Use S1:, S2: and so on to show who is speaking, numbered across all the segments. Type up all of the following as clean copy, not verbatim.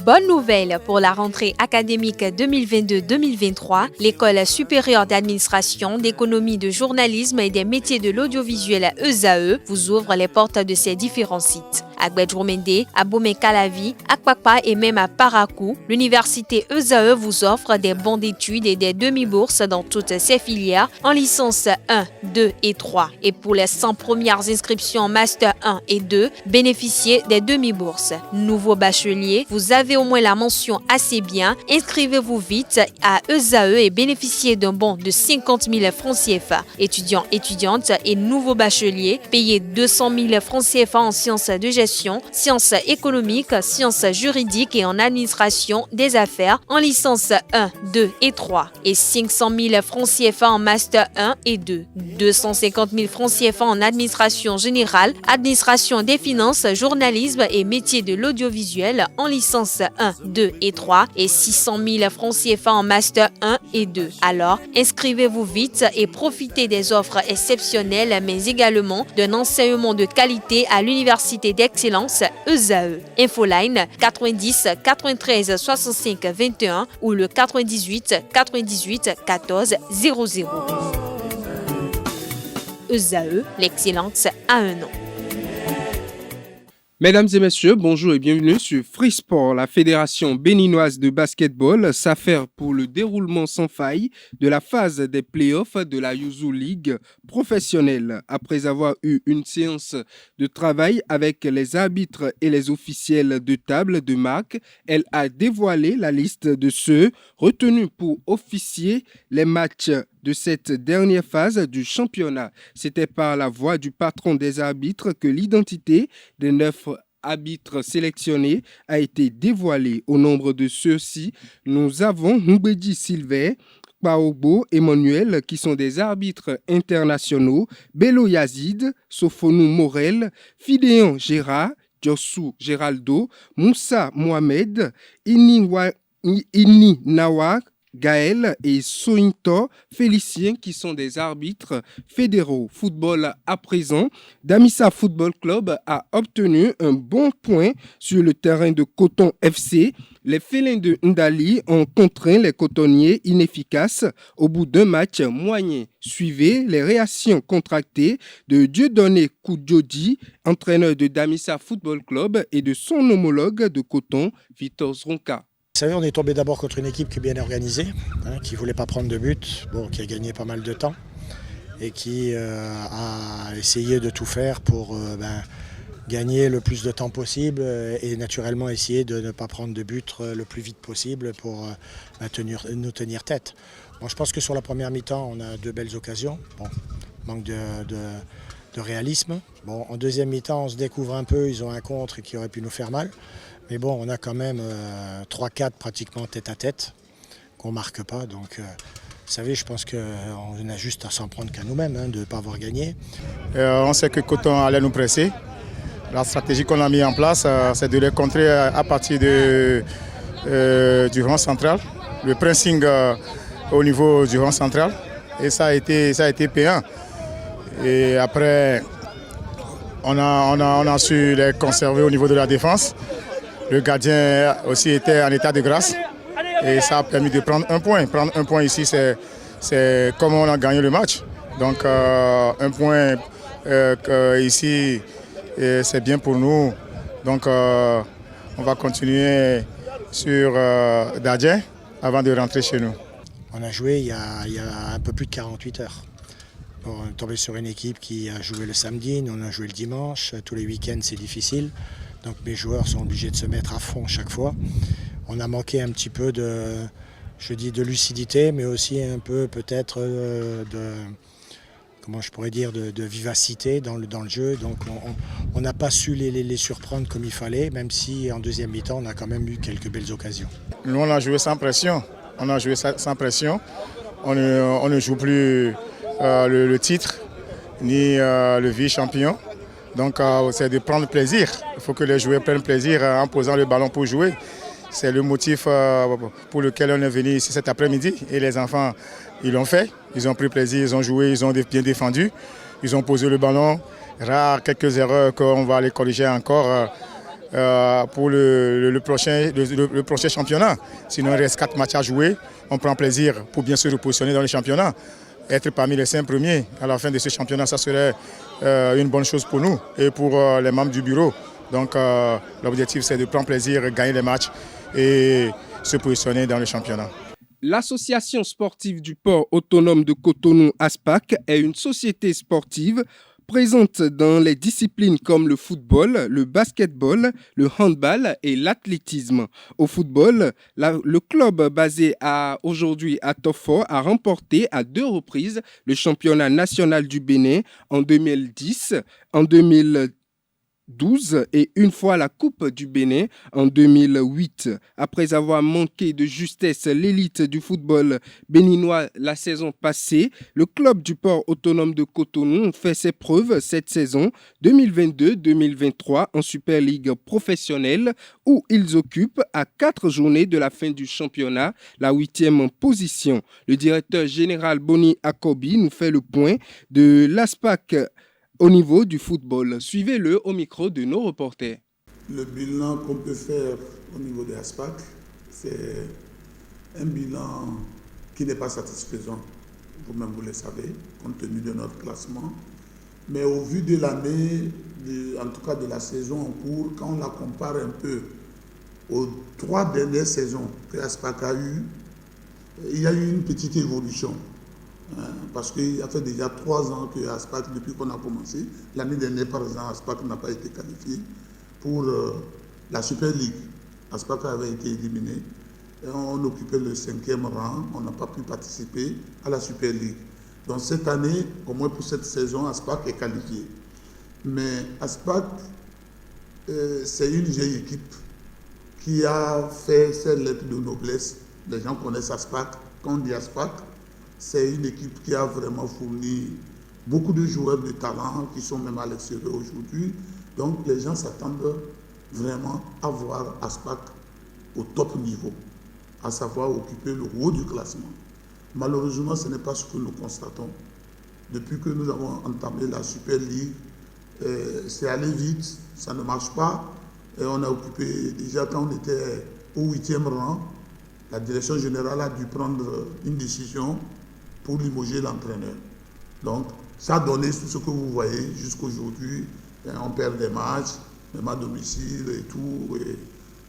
S1: Bonne nouvelle pour la rentrée académique 2022-2023, l'École supérieure d'administration, d'économie, de journalisme et des métiers de l'audiovisuel ESAE vous ouvre les portes de ses différents sites. À Gbedjourmende, à Bomé-Calavi, à Kpakpa et même à Parakou, l'université ESAE vous offre des bons d'études et des demi-bourses dans toutes ses filières en licence 1, 2 et 3. Et pour les 100 premières inscriptions en master 1 et 2, bénéficiez des demi-bourses. Nouveau bachelier, vous avez au moins la mention assez bien. Inscrivez-vous vite à ESAE et bénéficiez d'un bon de 50 000 francs CFA. Étudiants, étudiantes et nouveaux bacheliers, payez 200 000 francs CFA en sciences de gestion, sciences économiques, sciences juridiques et en administration des affaires en licence 1, 2 et 3 et 500 000 francs CFA en master 1 et 2, 250 000 francs CFA en administration générale, administration des finances, journalisme et métiers de l'audiovisuel en licence 1, 2 et 3 et 600 000 francs CFA en master 1 et 2. Alors, inscrivez-vous vite et profitez des offres exceptionnelles mais également d'un enseignement de qualité à l'université d'excellence ESAE. Infoline 90 93 65 21 ou le 98 98 14 00. ESAE, l'excellence à un nom.
S2: Mesdames et messieurs, bonjour et bienvenue sur Free Sport. La Fédération béninoise de basketball s'affaire pour le déroulement sans faille de la phase des playoffs de la Yuzu League professionnelle. Après avoir eu une séance de travail avec les arbitres et les officiels de table de marque, elle a dévoilé la liste de ceux retenus pour officier les matchs de cette dernière phase du championnat. C'était par la voix du patron des arbitres que l'identité des 9 arbitres sélectionnés a été dévoilée. Au nombre de ceux-ci, nous avons Mbedi Sylvain, Paobo Emmanuel, qui sont des arbitres internationaux, Bello Yazid, Sofonou Morel, Fidéon Gérard, Djossou Géraldo, Moussa Mohamed, Inni Nawak, Gaël et Sointo Félicien qui sont des arbitres fédéraux. Football à présent, Damissa Football Club a obtenu un bon point sur le terrain de Coton FC. Les félins de Ndali ont contraint les cotonniers inefficaces au bout d'un match moyen. Suivez les réactions contractées de Dieudonné Koudjodi, entraîneur de Damissa Football Club, et de son homologue de Coton, Vitor Zronka.
S3: Vous savez, on est tombé d'abord contre une équipe qui est bien organisée, qui ne voulait pas prendre de but, qui a gagné pas mal de temps et qui a essayé de tout faire pour gagner le plus de temps possible et naturellement essayer de ne pas prendre de but le plus vite possible pour nous tenir tête. Bon, je pense que sur la première mi-temps, on a 2 belles occasions. Bon, manque de réalisme. Bon, en deuxième mi-temps, on se découvre un peu, ils ont un contre qui aurait pu nous faire mal. Mais bon, on a quand même 3-4 pratiquement tête à tête qu'on ne marque pas. Donc, vous savez, je pense qu'on a juste à s'en prendre qu'à nous-mêmes, de ne pas avoir gagné.
S4: On sait que Coton allait nous presser. La stratégie qu'on a mise en place, c'est de les contrer à partir du rond central. Le pressing au niveau du rond central. Et ça a été payant. Et après, on a su les conserver au niveau de la défense. Le gardien aussi était en état de grâce et ça a permis de prendre un point. Prendre un point ici, c'est comme on a gagné le match. Donc un point ici, c'est bien pour nous. Donc on va continuer sur Dadjen avant de rentrer chez nous.
S3: On a joué il y a un peu plus de 48 heures. On est tombé sur une équipe qui a joué le samedi, nous on a joué le dimanche. Tous les week-ends, c'est difficile. Donc mes joueurs sont obligés de se mettre à fond chaque fois. On a manqué un petit peu de lucidité, mais aussi un peu peut-être de vivacité dans le jeu. Donc on n'a pas su les surprendre comme il fallait, même si en deuxième mi-temps, on a quand même eu quelques belles occasions.
S4: Nous, on a joué sans pression. On ne joue plus le titre, ni le vice-champion. Donc c'est de prendre plaisir. Il faut que les joueurs prennent plaisir en posant le ballon pour jouer. C'est le motif pour lequel on est venu ici cet après-midi. Et les enfants, ils l'ont fait. Ils ont pris plaisir, ils ont joué, ils ont bien défendu. ils ont posé le ballon. Rares quelques erreurs qu'on va aller corriger encore pour le prochain championnat. Sinon, il reste 4 matchs à jouer. On prend plaisir pour bien se repositionner dans le championnat. Être parmi les 5 premiers à la fin de ce championnat, ça serait une bonne chose pour nous et pour les membres du bureau. Donc l'objectif, c'est de prendre plaisir, gagner les matchs et se positionner dans le championnat.
S2: L'Association sportive du port autonome de Cotonou, ASPAC, est une société sportive présente dans les disciplines comme le football, le basketball, le handball et l'athlétisme. Au football, le club basé aujourd'hui à Tofo a remporté à 2 reprises le championnat national du Bénin en 2010, en 2012 et une fois la Coupe du Bénin en 2008. Après avoir manqué de justesse l'élite du football béninois la saison passée, le club du port autonome de Cotonou fait ses preuves cette saison 2022-2023 en Super League professionnelle où ils occupent à 4 journées de la fin du championnat la 8e position. Le directeur général Boni Akobi nous fait le point de l'ASPAC au niveau du football. Suivez-le au micro de nos reporters.
S5: Le bilan qu'on peut faire au niveau de l'ASPAC, c'est un bilan qui n'est pas satisfaisant, vous-même vous le savez, compte tenu de notre classement. Mais au vu de l'année, en tout cas de la saison en cours, quand on la compare un peu aux 3 dernières saisons que l'ASPAC a eues, il y a eu une petite évolution. Parce qu'il a fait déjà 3 ans que ASPAC, depuis qu'on a commencé, l'année dernière par exemple, ASPAC n'a pas été qualifié pour la Super League. ASPAC avait été éliminé et on occupait le 5e rang, on n'a pas pu participer à la Super League. Donc cette année, au moins pour cette saison, ASPAC est qualifié. Mais ASPAC, c'est une vieille équipe qui a fait ses lettres de noblesse. Les gens connaissent ASPAC. Quand on dit ASPAC, c'est une équipe qui a vraiment fourni beaucoup de joueurs de talent qui sont même à l'extérieur aujourd'hui. Donc les gens s'attendent vraiment à voir ASPAC au top niveau, à savoir occuper le haut du classement. Malheureusement, ce n'est pas ce que nous constatons. Depuis que nous avons entamé la Super League, c'est allé vite, ça ne marche pas. Et on a occupé, déjà quand on était au 8e rang, la direction générale a dû prendre une décision pour limoger l'entraîneur. Donc, ça a donné tout ce que vous voyez jusqu'aujourd'hui. On perd des matchs, même à domicile et tout. Et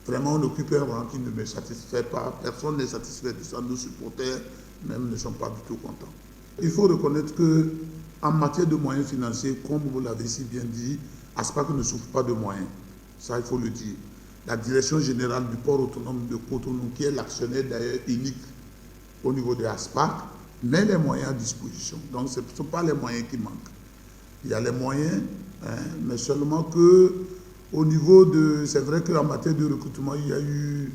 S5: vraiment, on occupe un rang qui ne me satisfait pas. Personne n'est satisfait de ça. Nos supporters, même, ne sont pas du tout contents. Il faut reconnaître qu'en matière de moyens financiers, comme vous l'avez si bien dit, ASPAC ne souffre pas de moyens. Ça, il faut le dire. La direction générale du port autonome de Cotonou, qui est l'actionnaire d'ailleurs unique au niveau de ASPAC, met les moyens à disposition. Donc, ce ne sont pas les moyens qui manquent. Il y a les moyens, mais seulement qu'au niveau de... C'est vrai qu'en matière de recrutement, il y a eu...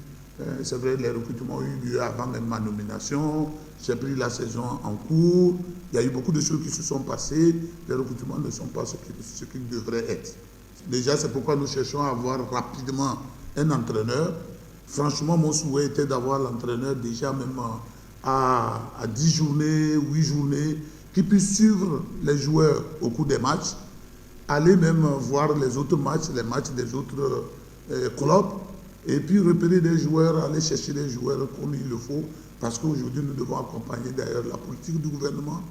S5: c'est vrai, les recrutements ont eu lieu avant même ma nomination. J'ai pris la saison en cours. Il y a eu beaucoup de choses qui se sont passées. Les recrutements ne sont pas ce qu'ils devraient être. Déjà, c'est pourquoi nous cherchons à avoir rapidement un entraîneur. Franchement, mon souhait était d'avoir l'entraîneur déjà même à 10 journées, 8 journées, qui puisse suivre les joueurs au cours des matchs, aller même voir les autres matchs, les matchs des autres clubs, et puis repérer des joueurs, aller chercher des joueurs comme il le faut, parce qu'aujourd'hui, nous devons accompagner d'ailleurs la politique du gouvernement.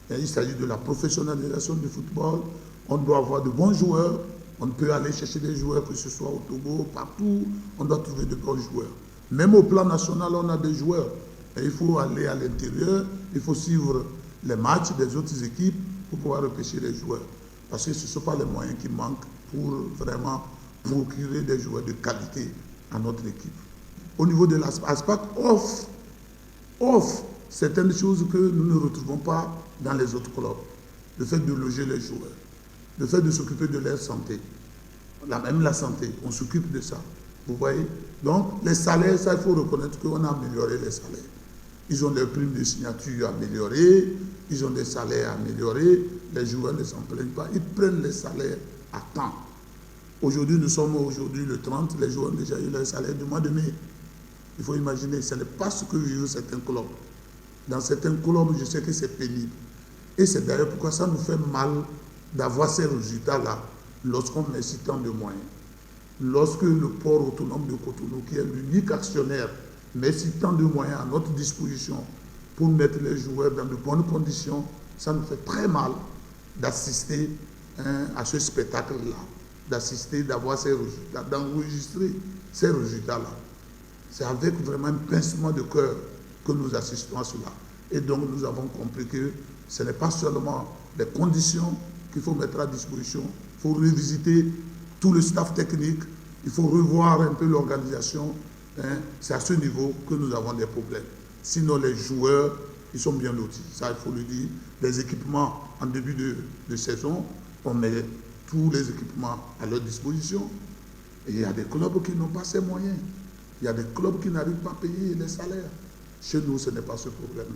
S5: Et il s'agit de la professionnalisation du football. On doit avoir de bons joueurs. On peut aller chercher des joueurs, que ce soit au Togo, partout. On doit trouver de bons joueurs. Même au plan national, on a des joueurs. Et il faut aller à l'intérieur, il faut suivre les matchs des autres équipes pour pouvoir repêcher les joueurs. Parce que ce ne sont pas les moyens qui manquent pour vraiment procurer des joueurs de qualité à notre équipe. Au niveau de l'ASPAC, offre certaines choses que nous ne retrouvons pas dans les autres clubs. Le fait de loger les joueurs, le fait de s'occuper de leur santé, même la santé, on s'occupe de ça. Vous voyez? Donc, les salaires, ça, il faut reconnaître qu'on a amélioré les salaires. Ils ont des primes de signature améliorées, ils ont des salaires améliorés, les joueurs ne s'en plaignent pas, ils prennent les salaires à temps. Aujourd'hui, nous sommes le 30, les joueurs ont déjà eu leur salaire du mois de mai. Il faut imaginer, ce n'est pas ce que vivent certains clubs. Dans certains clubs, je sais que c'est pénible. Et c'est d'ailleurs pourquoi ça nous fait mal d'avoir ces résultats-là lorsqu'on met si tant de moyens. Lorsque le port autonome de Cotonou, qui est l'unique actionnaire, met si tant de moyens à notre disposition pour mettre les joueurs dans de bonnes conditions, ça nous fait très mal d'assister à ce spectacle-là, d'assister, d'avoir ces résultats, d'enregistrer ces résultats-là. C'est avec vraiment un pincement de cœur que nous assistons à cela. Et donc nous avons compris que ce n'est pas seulement les conditions qu'il faut mettre à disposition, il faut revisiter tout le staff technique, il faut revoir un peu l'organisation. C'est à ce niveau que nous avons des problèmes. Sinon les joueurs, ils sont bien lotis, ça il faut le dire. Les équipements en début de saison, on met tous les équipements à leur disposition. Et il y a des clubs qui n'ont pas ces moyens. Il y a des clubs qui n'arrivent pas à payer les salaires. Chez nous, ce n'est pas ce problème-là.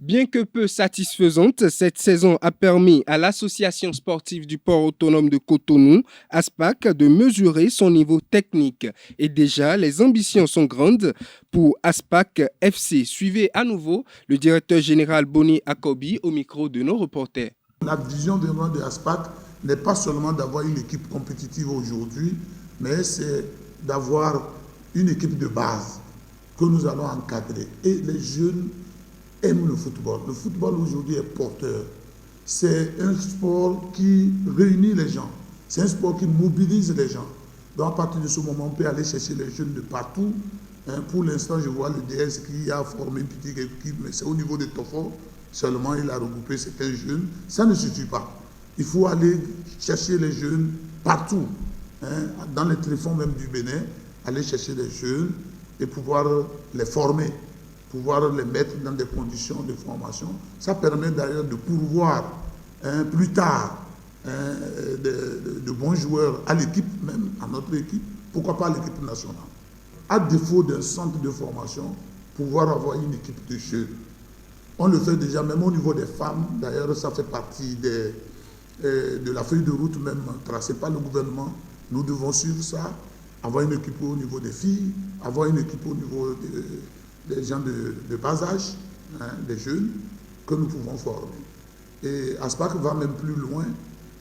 S2: Bien que peu satisfaisante, cette saison a permis à l'Association sportive du port autonome de Cotonou, ASPAC, de mesurer son niveau technique. Et déjà, les ambitions sont grandes pour ASPAC FC. Suivez à nouveau le directeur général Boni Akobi au micro de nos reporters.
S5: La vision vraiment de ASPAC n'est pas seulement d'avoir une équipe compétitive aujourd'hui, mais c'est d'avoir une équipe de base que nous allons encadrer. Et les jeunes aiment le football. Le football aujourd'hui est porteur. C'est un sport qui réunit les gens. C'est un sport qui mobilise les gens. Donc à partir de ce moment, on peut aller chercher les jeunes de partout. Pour l'instant, je vois le DS qui a formé une petite équipe, mais c'est au niveau de Tofo. Seulement, il a regroupé certains jeunes. Ça ne suffit pas. Il faut aller chercher les jeunes partout. Dans les tréfonds même du Bénin, aller chercher les jeunes et pouvoir les former, pouvoir les mettre dans des conditions de formation. Ça permet d'ailleurs de pourvoir plus tard de bons joueurs à l'équipe même, à notre équipe, pourquoi pas à l'équipe nationale. À défaut d'un centre de formation, pouvoir avoir une équipe de jeunes. On le fait déjà même au niveau des femmes, d'ailleurs ça fait partie de la feuille de route même tracée par le gouvernement. Nous devons suivre ça, avoir une équipe au niveau des filles, avoir une équipe au niveau des gens de bas âge, des jeunes, que nous pouvons former. Et ASPAC va même plus loin.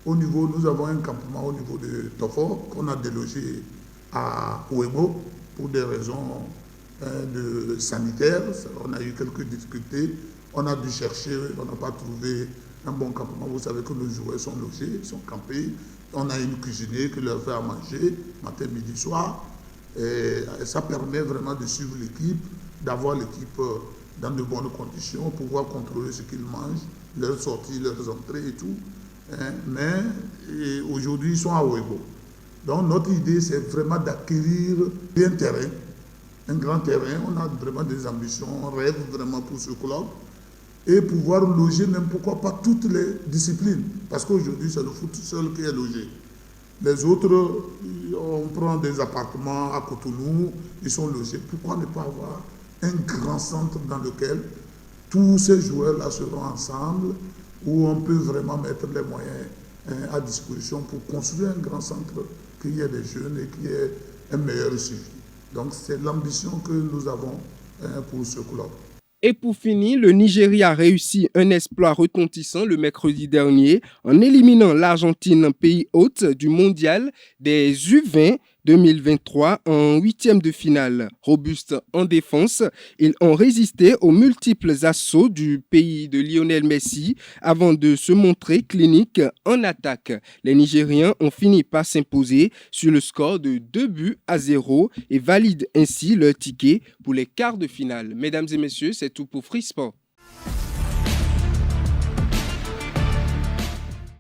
S5: Nous avons un campement au niveau de Tofor qu'on a délogé à Ouébo pour des raisons sanitaires. On a eu quelques difficultés. On a dû chercher, on n'a pas trouvé un bon campement. Vous savez que nos joueurs sont logés, sont campés. On a une cuisinière qui leur fait à manger matin, midi, soir. Et ça permet vraiment de suivre l'équipe, d'avoir l'équipe dans de bonnes conditions, pouvoir contrôler ce qu'ils mangent, leurs sorties, leurs entrées et tout. Mais aujourd'hui, ils sont à Ouébo. Donc notre idée, c'est vraiment d'acquérir un terrain, un grand terrain. On a vraiment des ambitions, on rêve vraiment pour ce club. Et pouvoir loger même, pourquoi pas, toutes les disciplines. Parce qu'aujourd'hui, c'est le foot seul qui est logé. Les autres, on prend des appartements à Cotonou, ils sont logés. Pourquoi ne pas avoir un grand centre dans lequel tous ces joueurs-là seront ensemble, où on peut vraiment mettre les moyens à disposition pour construire un grand centre, qu'il y ait des jeunes et qu'il y ait un meilleur suivi. Donc c'est l'ambition que nous avons pour ce club.
S2: Et pour finir, le Nigeria a réussi un exploit retentissant le mercredi dernier en éliminant l'Argentine, pays hôte du mondial des U20 2023 en huitième de finale. Robustes en défense, ils ont résisté aux multiples assauts du pays de Lionel Messi avant de se montrer cliniques en attaque. Les Nigériens ont fini par s'imposer sur le score de 2-0 et valident ainsi leur ticket pour les quarts de finale. Mesdames et messieurs, c'est tout pour Free Sport.